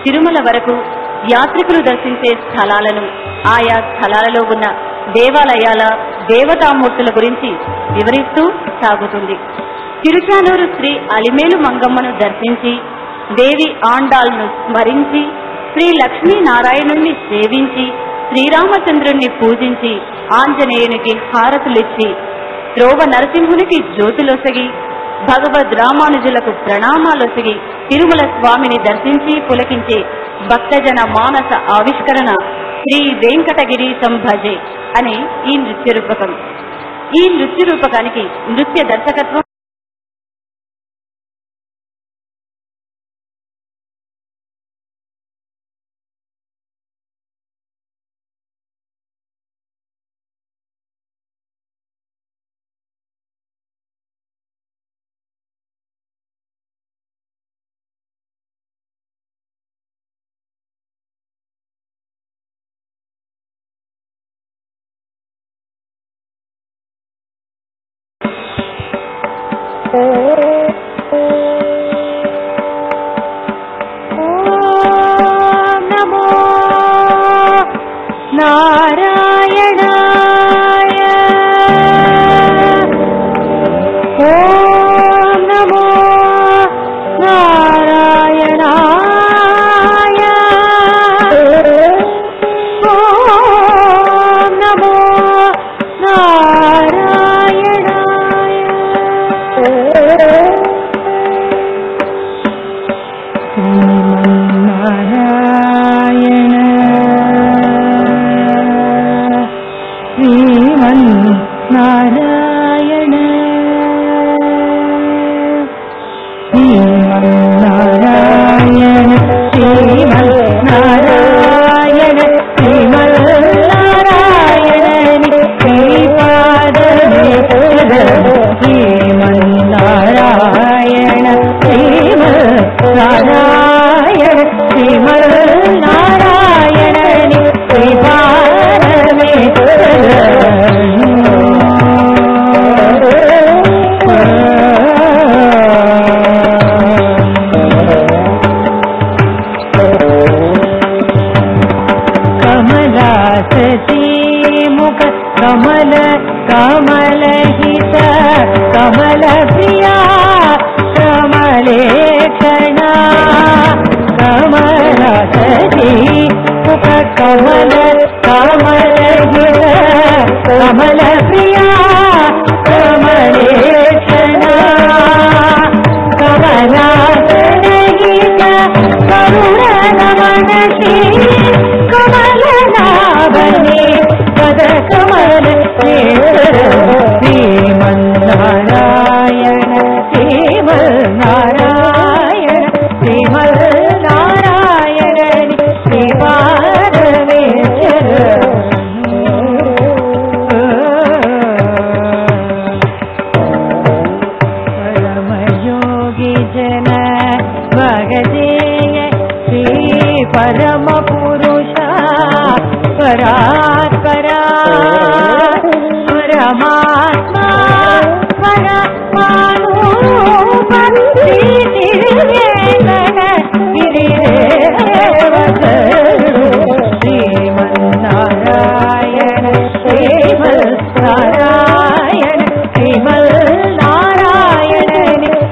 తిరుమల వరకు యాత్రికులు దర్శించే స్థలాలను, ఆయా స్థలాలలో ఉన్న దేవాలయాల దేవతామూర్తుల గురించి వివరిస్తూ సాగుతుంది. తిరుచానూరు శ్రీ అలిమేలు మంగమ్మను దర్శించి, దేవి ఆండాల్ను స్మరించి, శ్రీ లక్ష్మీనారాయణుణ్ణి సేవించి, శ్రీరామచంద్రుణ్ణి పూజించి, ఆంజనేయునికి హారతులిచ్చి, త్రోవ నరసింహునికి జ్యోతులొసగి, భగవద్ రామానుజులకు ప్రణామాలొసగి తిరుమల స్వామిని దర్శించి పులకించే భక్తజన మానస ఆవిష్కరణ శ్రీ వెంకటగిరీశం భజే అనే ఈ నృత్య రూపకం. ఈ నృత్య రూపకానికి నృత్య దర్శకత్వం నమో నారాయణాయ, ఓం నమో నారాయణాయ, ఓం నమో నారాయణాయ. శ్రీమన్నారాయణ శ్రీమన్నారాయణ శ్రీమన్నారాయణ శ్రీమన్నారాయణని శ్రీపాదమే శ్రీమన్నారాయణ శ్రీమన్నారాయణ శ్రీమన్నారాయణని శ్రీపాదమే కమలాసీముఖ కమల కమలహిత కమల ప్రియా కమలేక్షణ కమలాసీముఖ కమల కమలహిత కమల ప్రియా కమలేక్షణ కమలాసహిత కరుణ నమనసి కమలనాభనే పద కమల శ్రీమన్నారాయణ శ్రీమన్నారాయణ శ్రీమన్నారాయణని శ్రీపాదమేశ్వర పరమయోగి జన భగదేయ శ్రీ పరమ పురుష పరాత్పరా పరమాత్మా పరమాణురూప శ్రీ శ్రీమన్నారాయణ శ్రీమన్నారాయణ శ్రీమన్నారాయణని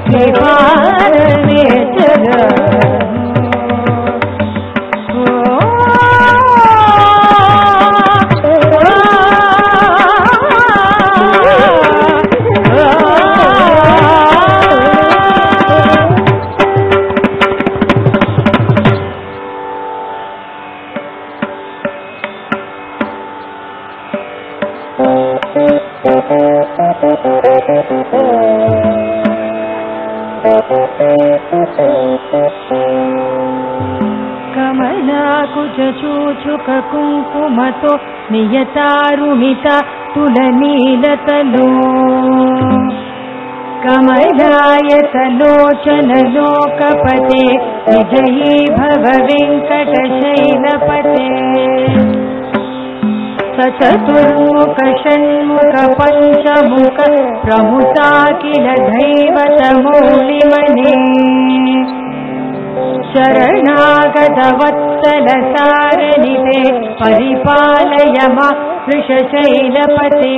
శ్రీపాదమేశ్వర కమలాకుచ చూచుక కుంకుమతో నియతారుణిత తులనీలతలో కమలాయతలోచన లోకపతే విజయీ భవ వెంకటశైలపతే సచతుర్ముఖ షణ్ముఖ పంచముఖ ప్రముఖ కిల దైవత మౌళిమనే शरणागतवत्सलसारनिधे परिपालय मां वृषशैलपते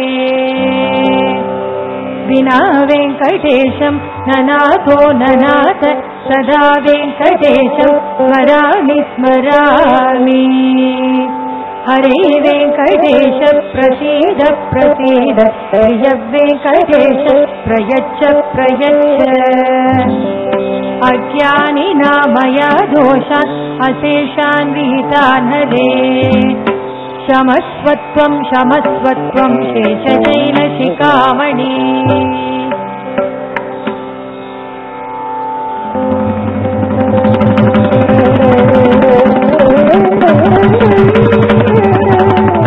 विना वेङ्कटेशं ननाथो ननाथ सदा वेङ्कटेशं स्मरामि स्मरामि हरे वेङ्कटेश प्रसीद प्रसीद प्रिय वेङ्कटेश प्रयच्छ प्रयच्छ अज्ञानिना मया दोषान् अशेषान् विहितान् हरे क्षमस्वत्वं क्षमस्वत्वं शेषशैलशिखामणि